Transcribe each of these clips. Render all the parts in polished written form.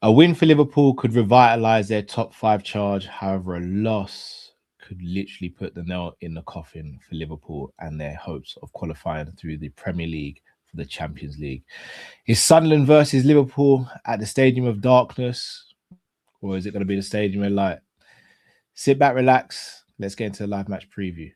A win for Liverpool could revitalise their top 5 charge. However, a loss could literally put the nail in the coffin for Liverpool and their hopes of qualifying through the Premier League for the Champions League. Is Sunderland versus Liverpool at the Stadium of Darkness, or is it going to be the Stadium of Light? Sit back, relax. Let's get into the live match preview.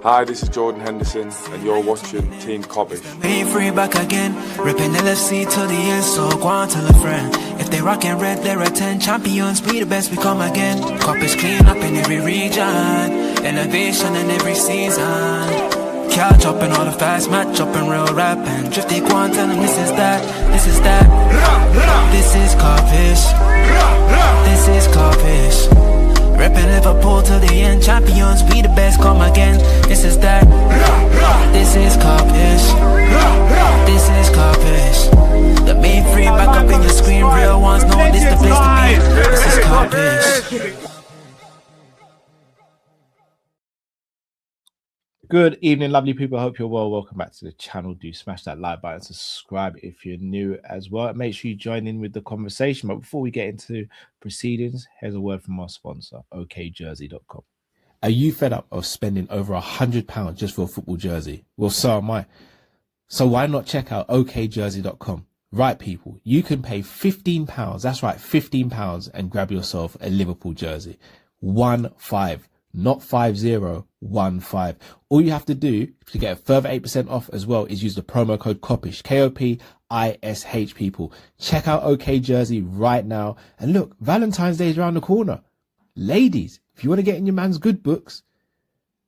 Hi, this is Jordan Henderson, and you're watching Team Kop-ish. Being free back again, ripping LFC to the end, so go on, tell a friend. If they rockin' red, they're at 10 champions, we the best, we come again. Kopish clean up in every region, innovation in every season. Catch up in all the fast match up in real rap and drifty go on, tell them this is that, this is that. This is Kopish, this is Kopish. Reppin' Liverpool to the end, champions, we the best, come again. This is that. This is Kop-ish. This is Kopish. The main free back up in your screen, real ones know this the place to be. This is Kopish. Good evening, lovely people. I hope you're well. Welcome back to the channel. Do smash that like button, subscribe if you're new as well. Make sure you join in with the conversation. But before we get into proceedings, here's a word from our sponsor, okjersey.com. Are you fed up of spending over £100 just for a football jersey? Well, so am I. So why not check out okjersey.com? Right, people, you can pay £15. That's right, £15 and grab yourself a Liverpool jersey. 15. Not 50, 15. All you have to do to get a further 8% off as well is use the promo code Kopish, Kopish, people. Check out OK Jersey right now. And look, Valentine's Day is around the corner. Ladies, if you want to get in your man's good books,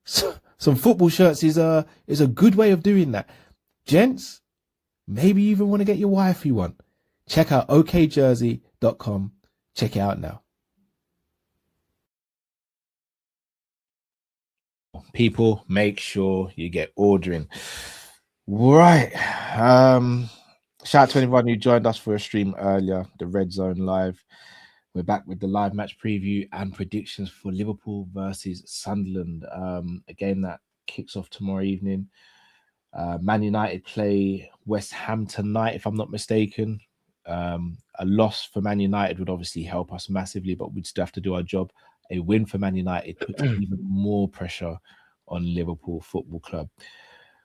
some football shirts is a good way of doing that. Gents, maybe you even want to get your wifey one. Check out okjersey.com. Check it out now. People, make sure you get ordering. Right. Shout out to anyone who joined us for a stream earlier, the Red Zone Live. We're back with the live match preview and predictions for Liverpool versus Sunderland. Again, that kicks off tomorrow evening. Man United play West Ham tonight, if I'm not mistaken. A loss for Man United would obviously help us massively, but we'd still have to do our job. A win for Man United puts even more pressure on Liverpool Football Club.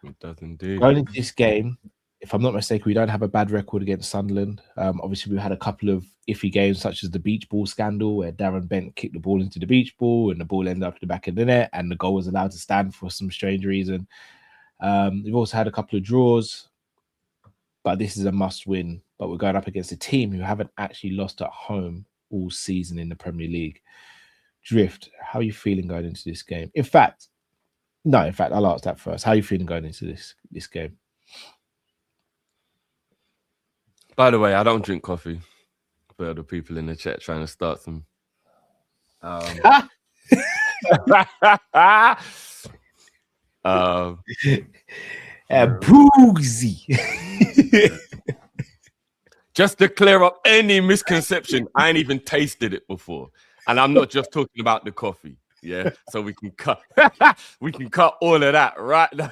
It does indeed. Going into this game, if I'm not mistaken, we don't have a bad record against Sunderland. Obviously, we've had a couple of iffy games, such as the beach ball scandal, where Darren Bent kicked the ball into the beach ball and the ball ended up at the back of the net, and the goal was allowed to stand for some strange reason. We've also had a couple of draws, but this is a must-win. But we're going up against a team who haven't actually lost at home all season in the Premier League. Drift, how are you feeling going into this game? In fact, I'll ask that first. How are you feeling going into this game? By the way, I don't drink coffee. For the people in the chat trying to start some. Boozy. Just to clear up any misconception, I ain't even tasted it before. And I'm not just talking about the coffee, yeah. So we can cut all of that right now.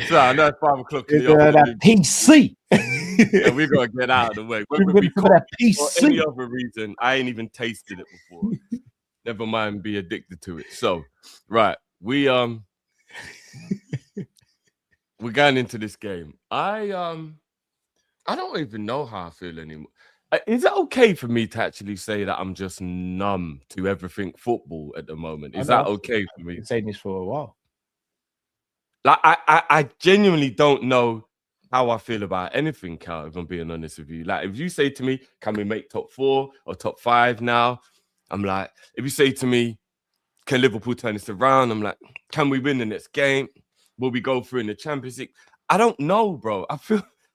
So I know it's 5 o'clock in the afternoon. PC. Yeah, we gotta get out of the way. Whether we coffee or any other reason, I ain't even tasted it before. Never mind be addicted to it. So, right, we're going into this game. I don't even know how I feel anymore. Is it okay for me to actually say that I'm just numb to everything football at the moment? Is that okay for me? I've been saying this for a while. Like I genuinely don't know how I feel about anything, Cal, if I'm being honest with you. Like if you say to me, can we make top 4 or top 5 now? I'm like, if you say to me, can Liverpool turn this around? I'm like, can we win the next game? Will we go through in the Champions League? I don't know, bro.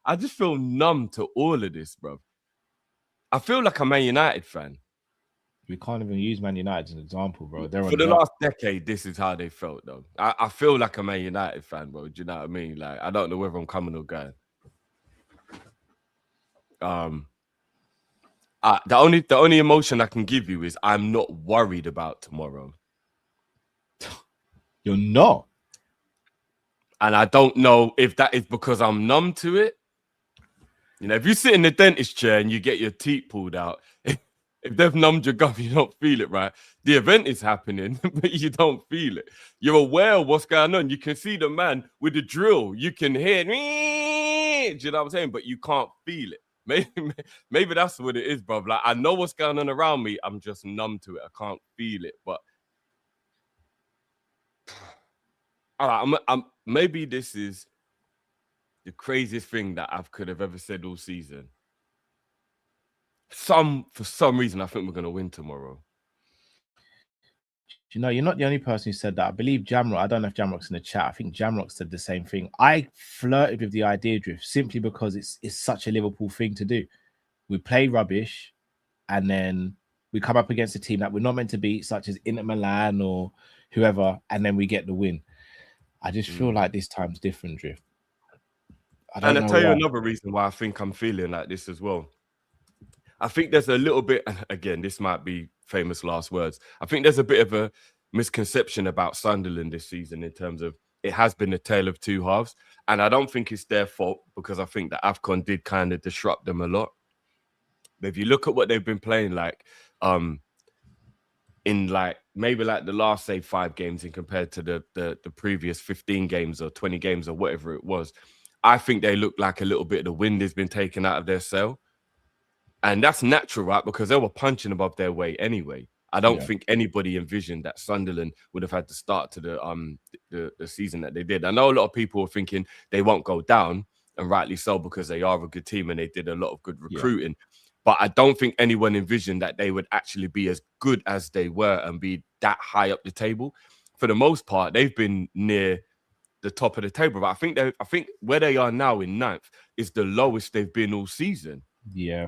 I just feel numb to all of this, bro. I feel like a Man United fan. We can't even use Man United as an example, bro. For the last decade, this is how they felt, though. I feel like a Man United fan, bro. Do you know what I mean? Like, I don't know whether I'm coming or going. The only emotion I can give you is I'm not worried about tomorrow. You're not? And I don't know if that is because I'm numb to it You know, if you sit in the dentist chair and you get your teeth pulled out, if they've numbed your gum, you don't feel it, right? The event is happening, but you don't feel it. You're aware of what's going on. You can see the man with the drill. You can hear, do you know what I'm saying? But you can't feel it. Maybe that's what it is, bro. Like, I know what's going on around me. I'm just numb to it. I can't feel it. But all right, maybe this is the craziest thing that I could have ever said all season. For some reason, I think we're gonna win tomorrow. You know, you're not the only person who said that. I believe Jamrock, I don't know if Jamrock's in the chat. I think Jamrock said the same thing. I flirted with the idea, Drift, simply because it's such a Liverpool thing to do. We play rubbish, and then we come up against a team that we're not meant to beat, such as Inter Milan or whoever, and then we get the win. I just feel like this time's different, Drift. And I'll tell you another reason why I think I'm feeling like this as well. I think there's a little bit, again, this might be famous last words. I think there's a bit of a misconception about Sunderland this season in terms of it has been a tale of two halves. And I don't think it's their fault, because I think that AFCON did kind of disrupt them a lot. But if you look at what they've been playing like, in like maybe like the last, say, 5 games in compared to the previous 15 games or 20 games or whatever it was, I think they look like a little bit of the wind has been taken out of their sail. And that's natural, right? Because they were punching above their weight anyway. I don't think anybody envisioned that Sunderland would have had to start to the season that they did. I know a lot of people were thinking they won't go down, and rightly so, because they are a good team and they did a lot of good recruiting. But I don't think anyone envisioned that they would actually be as good as they were and be that high up the table. For the most part, they've been near the top of the table. But I think where they are now in 9th is the lowest they've been all season. Yeah.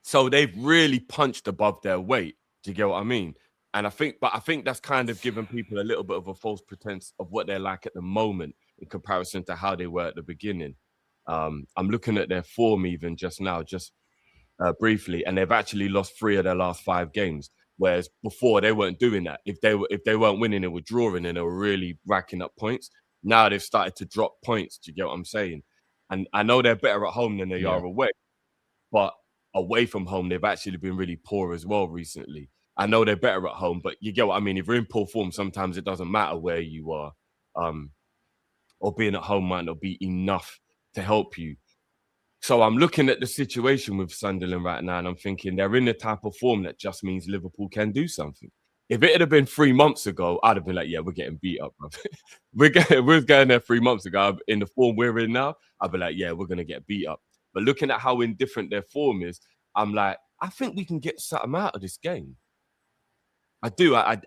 So they've really punched above their weight. Do you get what I mean? And I think that's kind of given people a little bit of a false pretense of what they're like at the moment in comparison to how they were at the beginning. I'm looking at their form even just now, briefly, and they've actually lost 3 of their last 5 games. Whereas before they weren't doing that. If they weren't winning, they were drawing and they were really racking up points. Now they've started to drop points. Do you get what I'm saying? And I know they're better at home than they are away, but away from home, they've actually been really poor as well recently. I know they're better at home, but you get what I mean? If you're in poor form, sometimes it doesn't matter where you are. Or being at home might not be enough to help you. So I'm looking at the situation with Sunderland right now, and I'm thinking they're in the type of form that just means Liverpool can do something. If it had been 3 months ago, I'd have been like, yeah, we're getting beat up, bro. we're going there 3 months ago. In the form we're in now, I'd be like, yeah, we're going to get beat up. But looking at how indifferent their form is, I'm like, I think we can get something out of this game. I do. I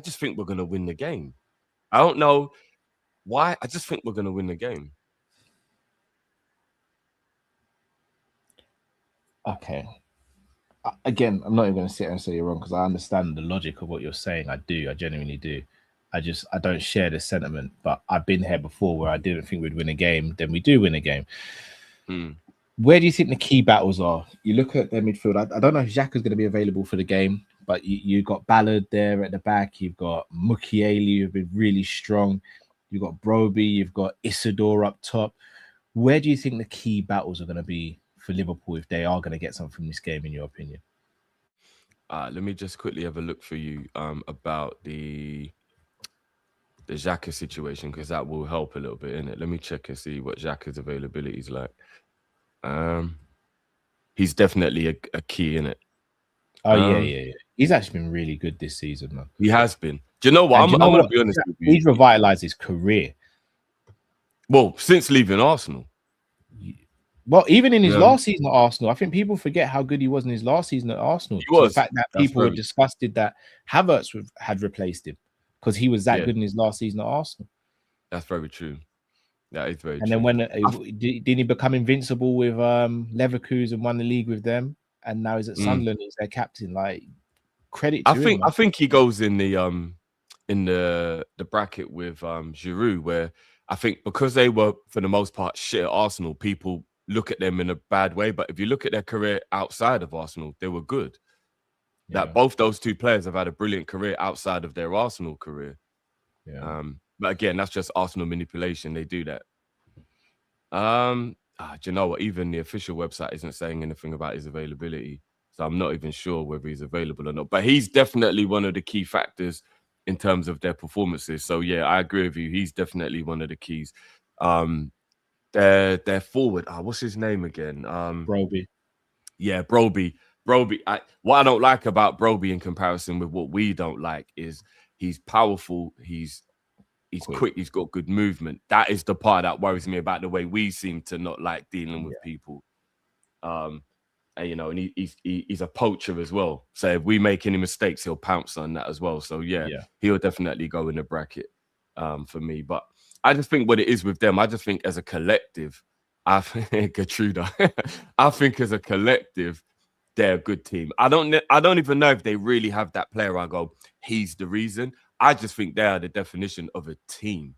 just think we're going to win the game. I don't know why. I just think we're going to win the game. Okay. Again, I'm not even going to sit here and say you're wrong, because I understand the logic of what you're saying. I do. I genuinely do. I don't share the sentiment, but I've been here before where I didn't think we'd win a game. Then we do win a game. Where do you think the key battles are? You look at their midfield. I don't know if Xhaka's going to be available for the game, but you got Ballard there at the back. You've got Mukiele, who've been really strong. You've got Broby. You've got Isidore up top. Where do you think the key battles are going to be for Liverpool if they are going to get something from this game, in your opinion? Let me just quickly have a look for you about the Xhaka situation, because that will help a little bit, innit? Let me check and see what Xhaka's availability is like. He's definitely a key in it. Yeah. He's actually been really good this season, man. He has been. Do you know what? I'm going to be honest with you. He's revitalized his career. Well, since leaving Arsenal. Well, even in his last season at Arsenal, I think people forget how good he was in his last season at Arsenal. He was. The fact that people were disgusted that Havertz had replaced him because he was that good in his last season at Arsenal. That's very true. That is very true. And then when didn't he become invincible with Leverkusen and won the league with them? And now he's at Sunderland. He's their captain. Like, credit to him. I think he goes in the bracket with Giroud, where I think because they were for the most part shit at Arsenal, people look at them in a bad way. But if you look at their career outside of Arsenal, they were good. That both those two players have had a brilliant career outside of their Arsenal career. But again, that's just Arsenal manipulation. They do that. Do you know what? Even the official website isn't saying anything about his availability. So I'm not even sure whether he's available or not. But he's definitely one of the key factors in terms of their performances. So yeah, I agree with you. He's definitely one of the keys. Their forward. What's his name again? Broby. Yeah, Broby. What I don't like about Broby in comparison with what we don't like is he's powerful. He's quick. He's got good movement. That is the part that worries me about the way we seem to not like dealing with people. And he's a poacher as well. So if we make any mistakes, he'll pounce on that as well. So yeah. He'll definitely go in the bracket for me. But I just think what it is with them, I just think as a collective, I think Gertruda, I think as a collective, they're a good team. I don't even know if they really have that player. I go, he's the reason. I just think they are the definition of a team.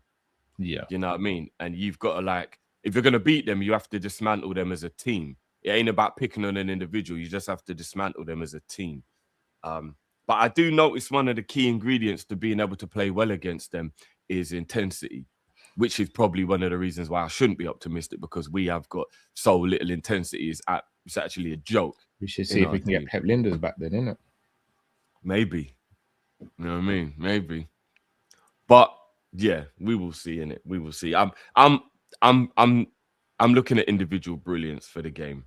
Yeah. You know what I mean? And you've got to if you're going to beat them, you have to dismantle them as a team. It ain't about picking on an individual. You just have to dismantle them as a team. But I do notice one of the key ingredients to being able to play well against them is intensity, which is probably one of the reasons why I shouldn't be optimistic, because we have got so little intensity. It's actually a joke. We should see if we can get Pep Linders back then, innit? Maybe. You know what I mean? Maybe. But yeah, we will see, innit? We will see. I'm looking at individual brilliance for the game.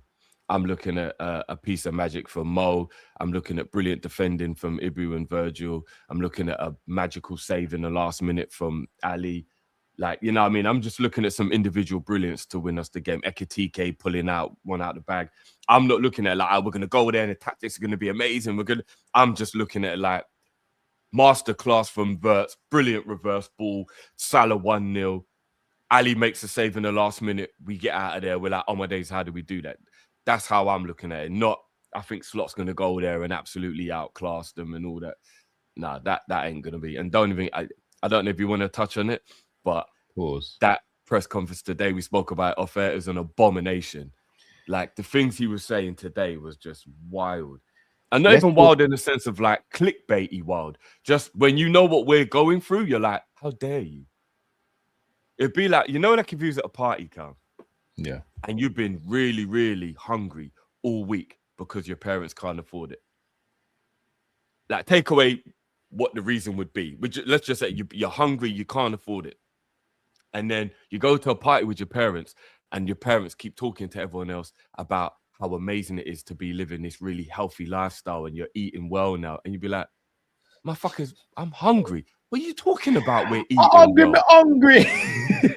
I'm looking at a piece of magic from Mo. I'm looking at brilliant defending from Ibu and Virgil. I'm looking at a magical save in the last minute from Ali. You know what I mean? I'm just looking at some individual brilliance to win us the game. Ekitike pulling one out the bag. I'm not looking at we're going to go there and the tactics are going to be amazing. I'm just looking at masterclass from Wirtz, brilliant reverse ball, Salah 1-0. Ali makes a save in the last minute. We get out of there. We're like, oh my days, how do we do that? That's how I'm looking at it. Not, I think Slot's going to go there and absolutely outclass them and all that. Nah, that ain't going to be. And I don't know if you want to touch on it, but that press conference today we spoke about off air is an abomination. The things he was saying today was just wild. And not even wild in the sense of clickbaity wild. Just when you know what we're going through, you're like, how dare you? It'd be if you was at a party, Cal. Yeah. And you've been really, really hungry all week because your parents can't afford it. Take away what the reason would be. Let's just say you're hungry, you can't afford it. And then you go to a party with your parents and your parents keep talking to everyone else about how amazing it is to be living this really healthy lifestyle and you're eating well now. And you'd be like, motherfuckers, I'm hungry. What are you talking about? We're eating well. Hungry.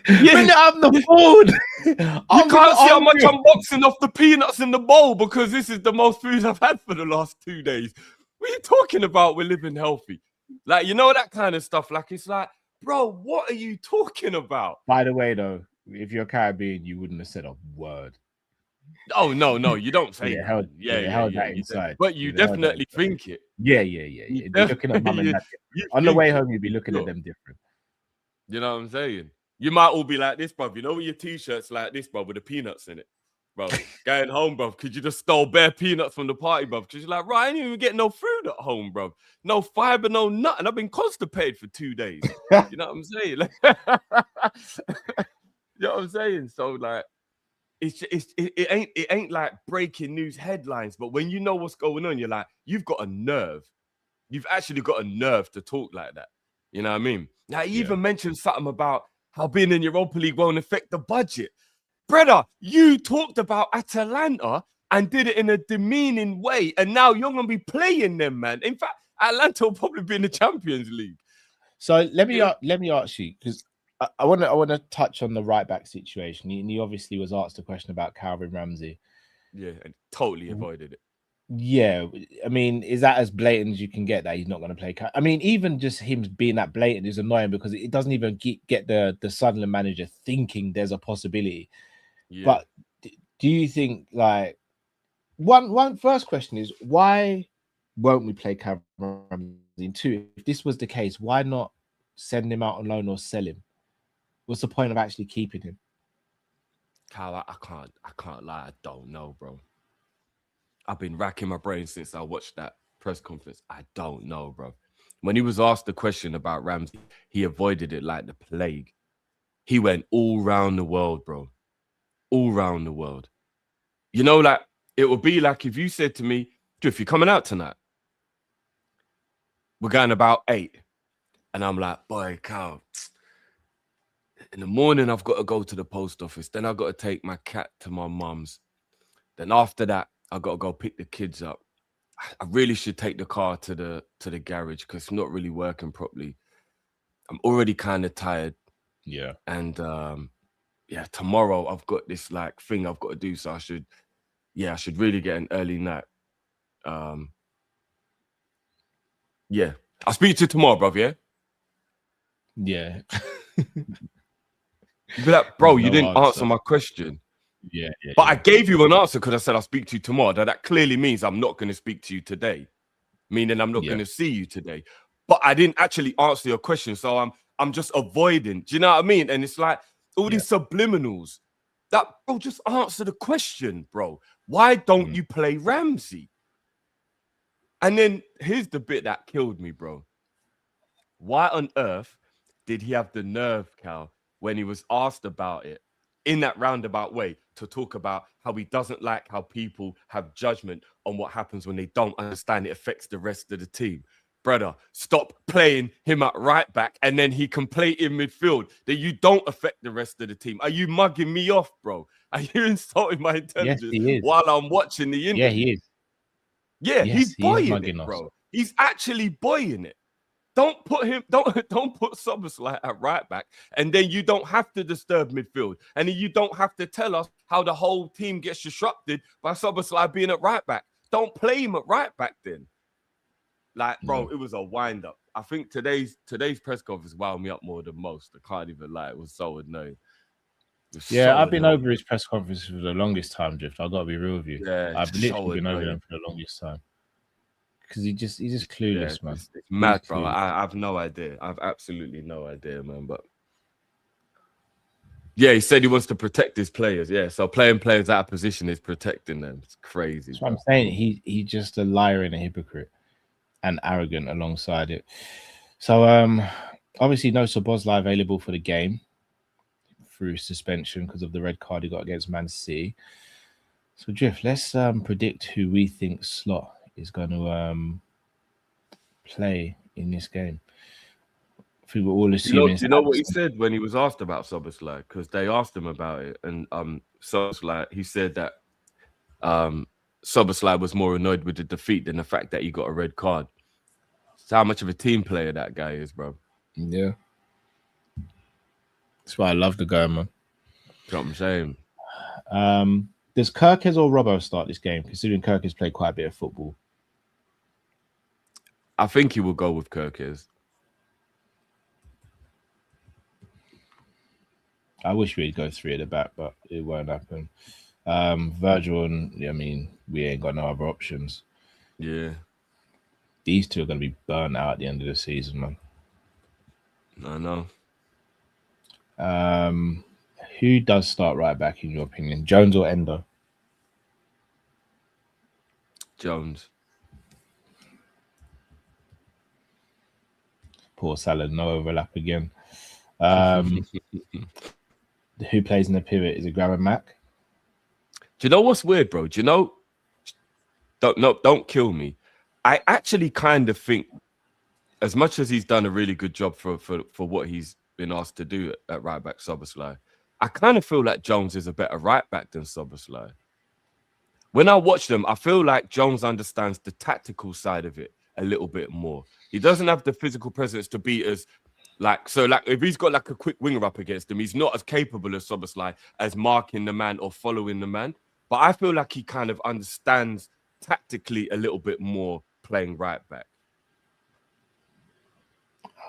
Bring up the food. You can't see how much I'm boxing off the peanuts in the bowl because this is the most food I've had for the last 2 days. What are you talking about? We're living healthy. That kind of stuff. It's bro, what are you talking about? By the way, though, if you're Caribbean, you wouldn't have said a word. Oh, no, you don't say that. Held that inside. But you definitely think it. Yeah. You'd be looking at mum and dad. On the way home, you'd be looking at them different. You know what I'm saying? You might all be like this, bro. You know, with your t-shirts like this, bro, with the peanuts in it. Bro, going home, bro, could you just stole bare peanuts from the party, bro? Because you're like, right, I didn't even get no food at home, bro. No fiber, no nothing. I've been constipated for 2 days. You know what I'm saying? You know what I'm saying? So, it ain't like breaking news headlines, but when you know what's going on, you're like, you've got a nerve. You've actually got a nerve to talk like that. You know what I mean? Now, he even mentioned something about how being in Europa League won't affect the budget. Brother, you talked about Atalanta and did it in a demeaning way, and now you're going to be playing them, man. In fact, Atalanta will probably be in the Champions League. So let me ask you, because I want to touch on the right back situation. He obviously was asked a question about Calvin Ramsey. Yeah, and totally avoided it. Yeah, I mean, is that as blatant as you can get that he's not going to play? I mean, even just him being that blatant is annoying because it doesn't even get the Sunderland manager thinking there's a possibility. Yeah. But do you think one first question is why won't we play Calvin Ramsey? Two, if this was the case, why not send him out on loan or sell him? What's the point of actually keeping him? Kyle, I can't lie. I don't know, bro. I've been racking my brain since I watched that press conference. I don't know, bro. When he was asked the question about Ramsey, he avoided it like the plague. He went all round the world, bro. all around the world. You know, like it would be like if you said to me, Drift, you coming out tonight? We're going about 8. And I'm like, boy, Cal, in the morning I've got to go to the post office. Then I've got to take my cat to my mum's. Then after that, I've got to go pick the kids up. I really should take the car to the garage because it's not really working properly. I'm already kind of tired. Yeah. And tomorrow I've got this like thing I've got to do. So I should really get an early night. Yeah. I'll speak to you tomorrow, bruv, yeah? Yeah. You'd be like, bro, you didn't answer. answer my question. Yeah. But I gave you an answer because I said I'll speak to you tomorrow. That clearly means I'm not going to speak to you today, meaning I'm not going to see you today. But I didn't actually answer your question, so I'm just avoiding. Do you know what I mean? And it's like all these subliminals. That, bro, just answer the question, bro. Why don't you play Ramsey? And then here's the bit that killed me, bro. Why on earth did he have the nerve, Cal, when he was asked about it in that roundabout way to talk about how he doesn't like how people have judgment on what happens when they don't understand it affects the rest of the team? Brother, stop playing him at right back and then he can play in midfield that you don't affect the rest of the team. Are you mugging me off, bro? Are you insulting my intelligence while I'm watching the interview? Yeah, he is. Yeah, he's buoying it, bro. He's actually buoying it. Don't put Szoboszlai at right back, and then you don't have to disturb midfield, and then you don't have to tell us how the whole team gets disrupted by Szoboszlai being at right back. Don't play him at right back then. Like, bro, it was a wind up. I think today's press conference wound me up more than most. I can't even lie. It was so annoying. I've been over his press conference for the longest time, Drift. I've got to be real with you. Yeah, I've literally been over them for the longest time. Because he's just clueless, man. It's mad, bro. I have no idea. I've absolutely no idea, man. But yeah, he said he wants to protect his players. Yeah, so playing players out of position is protecting them. It's crazy. That's what I'm saying. He's just a liar and a hypocrite and arrogant alongside it. So obviously no Szoboszlai available for the game through suspension because of the red card he got against Man City. So Drift, let's predict who we think Slot is going to play in this game. I think we're all assuming. You know what he said when he was asked about Szoboszlai? Because they asked him about it, and Szoboszlai, he said that Szoboszlai was more annoyed with the defeat than the fact that he got a red card. So how much of a team player that guy is, bro. Yeah. That's why I love the guy, man. That's what I'm saying. Does Kirkes or Robbo start this game, considering Kirkes played quite a bit of football? I think he will go with Kirkes. I wish we'd go 3 at the back, but it won't happen. Virgil and we ain't got no other options. Yeah. These two are going to be burnt out at the end of the season, man. I know. Who does start right back, in your opinion? Jones or Endo? Jones. Poor Salah, no overlap again. Who plays in the pivot? Is it Graham Mack? Do you know what's weird, bro? Do you know? Don't kill me. I actually kind of think, as much as he's done a really good job for what he's been asked to do at right back, Szoboszlai, I kind of feel like Jones is a better right back than Szoboszlai. When I watch them, I feel like Jones understands the tactical side of it a little bit more. He doesn't have the physical presence to be as if he's got like a quick winger up against him, he's not as capable as Szoboszlai as marking the man or following the man. But I feel like he kind of understands tactically a little bit more playing right back.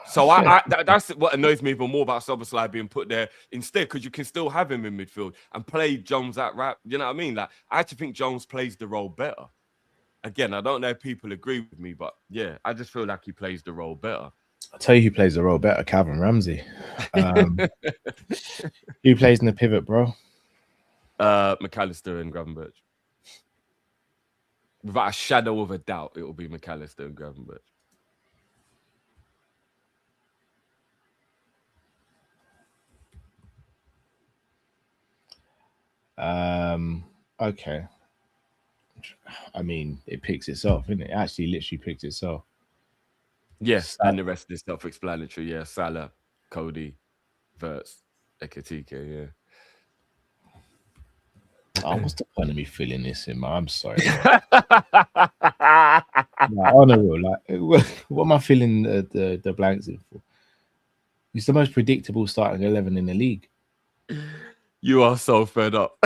So that's what annoys me even more about Szoboszlai being put there instead, because you can still have him in midfield and play Jones at right. You know what I mean? Like, I actually think Jones plays the role better. Again, I don't know if people agree with me, but yeah, I just feel like he plays the role better. I'll tell you who plays the role better, Calvin Ramsey. Who plays in the pivot, bro? McAllister and Gravenberch. Without a shadow of a doubt, it will be McAllister and Gravenberch. Okay. I mean, it picks itself, isn't it? It actually literally picks itself. Yes, and the rest is self-explanatory. Yeah, Salah, Cody, Verts, Ekatike. Yeah. Oh, what's the point of me filling this in, man? I'm sorry. Honourable, like, what am I filling the blanks in for? He's the most predictable starting 11 in the league. You are so fed up.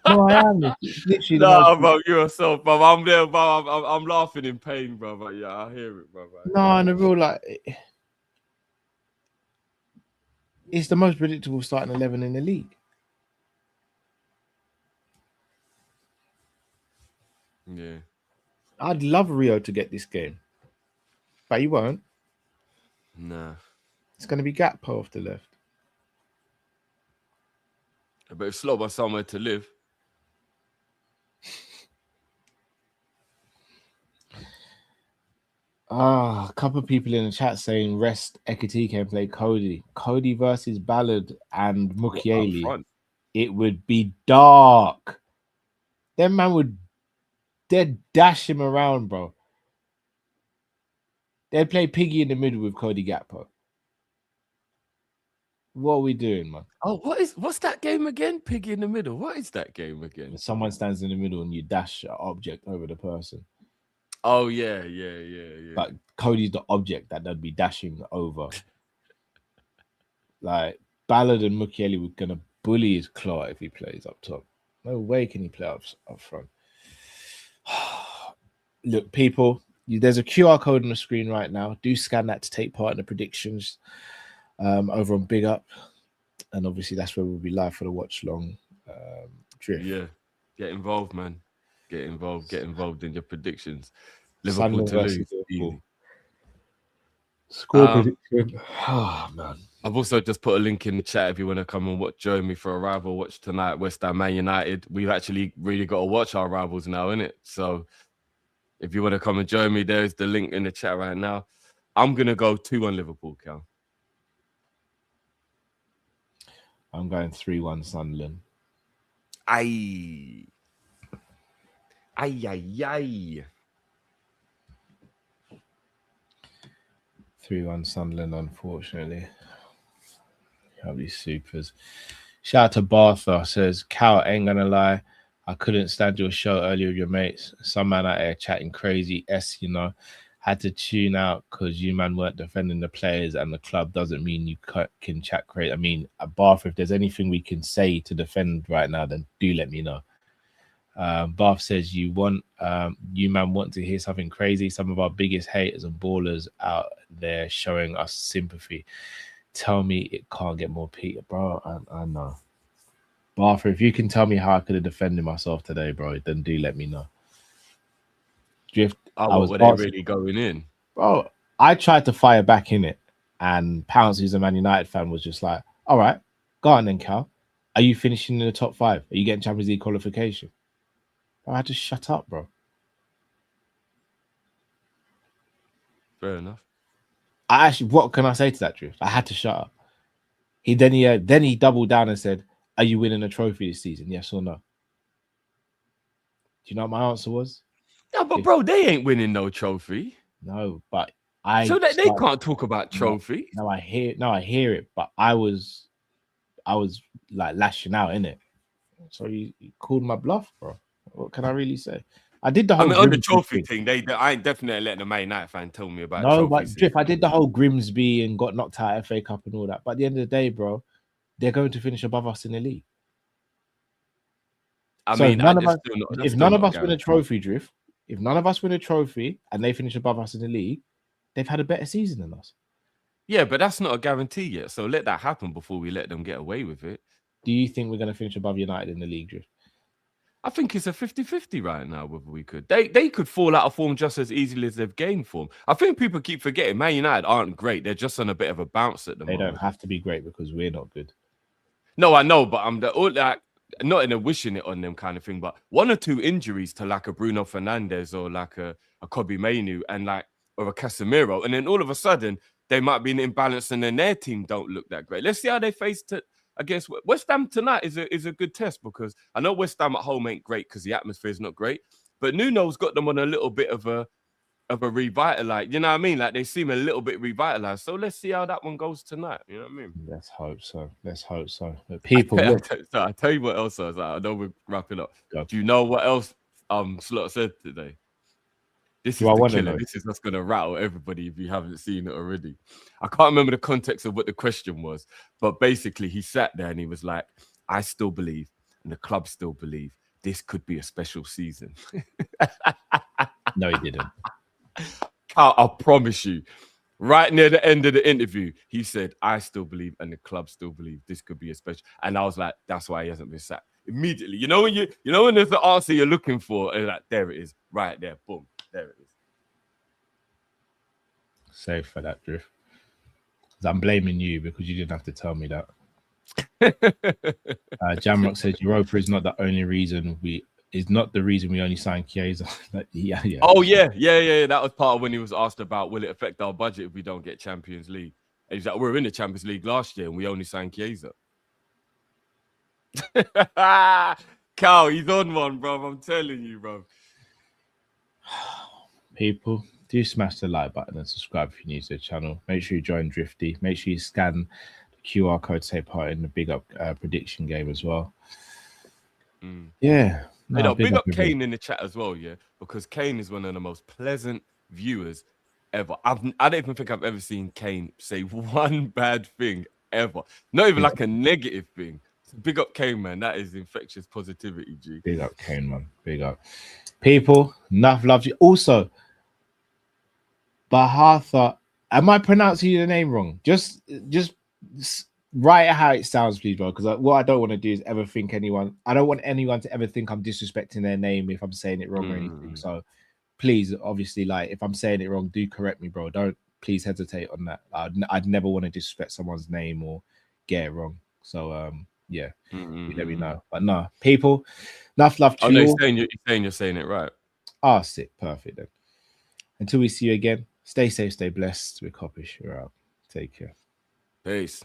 No, I am. Literally, bro, you are so, bro. I'm there, bro. I'm laughing in pain, bro. But yeah, I hear it, bro. No, in the real, like, it's the most predictable starting 11 in the league. Yeah. I'd love Rio to get this game, but he won't. Nah. It's going to be Gakpo off the left. But if Slobo's somewhere to live. A couple of people in the chat saying rest Ekatike and play Cody. Cody versus Ballard and Mukiele. It would be dark. Them man would they'd dash him around, bro. They'd play Piggy in the middle with Cody Gakpo. What are we doing, man? Oh, what's that game again? Piggy in the middle. What is that game again? When someone stands in the middle and you dash an object over the person. Oh yeah. But Cody's the object that they'd be dashing over. Like Ballard and Mukiele were gonna bully his claw if he plays up top. No way can he play up front. Look, people, there's a QR code on the screen right now. Do scan that to take part in the predictions over on Big Up. And obviously that's where we'll be live for the watch long drift. Yeah. Get involved, man. Get involved in your predictions. Liverpool to lose. Liverpool. Score prediction. Oh man. I've also just put a link in the chat if you want to come and join me for a rival watch tonight, West Ham Man United. We've actually really got to watch our rivals now, innit? So if you want to come and join me, there's the link in the chat right now. I'm going to go 2-1 Liverpool, Cal. I'm going 3-1 Sunderland. Aye. 3-1 Sunderland, unfortunately. Have these supers. Shout out to Bartha, says, Cal, ain't gonna lie, I couldn't stand your show earlier with your mates. Some man out there chatting crazy, you know. Had to tune out because you man weren't defending the players and the club doesn't mean you can chat crazy. I mean, at Bath, if there's anything we can say to defend right now, then do let me know. Bath says you man want to hear something crazy. Some of our biggest haters and ballers out there showing us sympathy. Tell me it can't get more Peter, bro. I know. Bath, if you can tell me how I could have defended myself today, bro, then do let me know. Drift. Were they really going in? Bro, I tried to fire back in it, and Pounce, who's a Man United fan, was just like, all right, go on then, Cal. Are you finishing in the top 5? Are you getting Champions League qualification? Bro, I had to shut up, bro. Fair enough. What can I say to that, Drift? I had to shut up. Then he doubled down and said, are you winning a trophy this season? Yes or no? Do you know what my answer was? No, but bro, they ain't winning no trophy. No, but so they can't talk about trophy. No, I hear it, but I was like lashing out, innit? So you called my bluff, bro. What can I really say? I did the whole on the trophy thing. I ain't definitely letting the Man United fan tell me about no, but Drift, I did the whole Grimsby and got knocked out FA Cup and all that. But at the end of the day, bro, they're going to finish above us in the league. If none of us win a trophy, Drift, if none of us win a trophy and they finish above us in the league, they've had a better season than us. Yeah, but that's not a guarantee yet. So let that happen before we let them get away with it. Do you think we're going to finish above United in the league, Drift? I think it's a 50-50 right now, whether we could. They could fall out of form just as easily as they've gained form. I think people keep forgetting Man United aren't great. They're just on a bit of a bounce at the moment. They don't have to be great because we're not good. No, I know, but I'm not in a wishing it on them kind of thing, but 1 or 2 injuries to like a Bruno Fernandes or like a Kobe Mainu or a Casemiro, and then all of a sudden they might be in imbalance and then their team don't look that great. Let's see how they face against West Ham tonight is a good test, because I know West Ham at home ain't great because the atmosphere is not great, but Nuno's got them on a little bit of a revitalize. You know what I mean? Like they seem a little bit revitalized. So let's see how that one goes tonight. You know what I mean? Let's hope so. Let's hope so. But people, I tell you what else I was like, I know we're wrapping up. Go. Do you know what else Slot said today? This is I the wanna killer. know. This is what's going to rattle everybody if you haven't seen it already. I can't remember the context of what the question was, but basically he sat there and he was like, I still believe, and the club still believe, this could be a special season. No, he didn't. I promise you, right near the end of the interview, he said, I still believe, and the club still believe this could be a special. And I was like, that's why he hasn't been sacked. Immediately. You know when there's the answer you're looking for, and like, there it is, right there, boom, there it is. Safe for that, Drift. I'm blaming you because you didn't have to tell me that. Jamrock says Europa is not the reason we only signed Chiesa. yeah. Oh yeah. That was part of when he was asked about will it affect our budget if we don't get Champions League. And he's like, we're in the Champions League last year and we only signed Chiesa. Cal, he's on one, bro. I'm telling you, bro. People, do smash the like button and subscribe if you're new to the channel. Make sure you join Drifty. Make sure you scan the QR code to take part in the big up prediction game as well. Yeah. No, big up Kane in the chat as well, yeah, because Kane is one of the most pleasant viewers ever. I don't even think I've ever seen Kane say one bad thing ever. Not even like a negative thing. Big up Kane, man. That is infectious positivity, G. Big up Kane, man. Big up. People, enough love you. Also, Bahatha, am I pronouncing your name wrong? Just write it how it sounds, please, bro. Because what I don't want to do is ever think I don't want anyone to ever think I'm disrespecting their name if I'm saying it wrong or anything. So please, obviously, like if I'm saying it wrong, do correct me, bro. Don't please hesitate on that. I'd never want to disrespect someone's name or get it wrong. So yeah, you let me know. But no, people, enough love to you. You're saying it right. Ah, sick, perfect then. Until we see you again, stay safe, stay blessed. We're Kopish. You're out. Take care. Peace.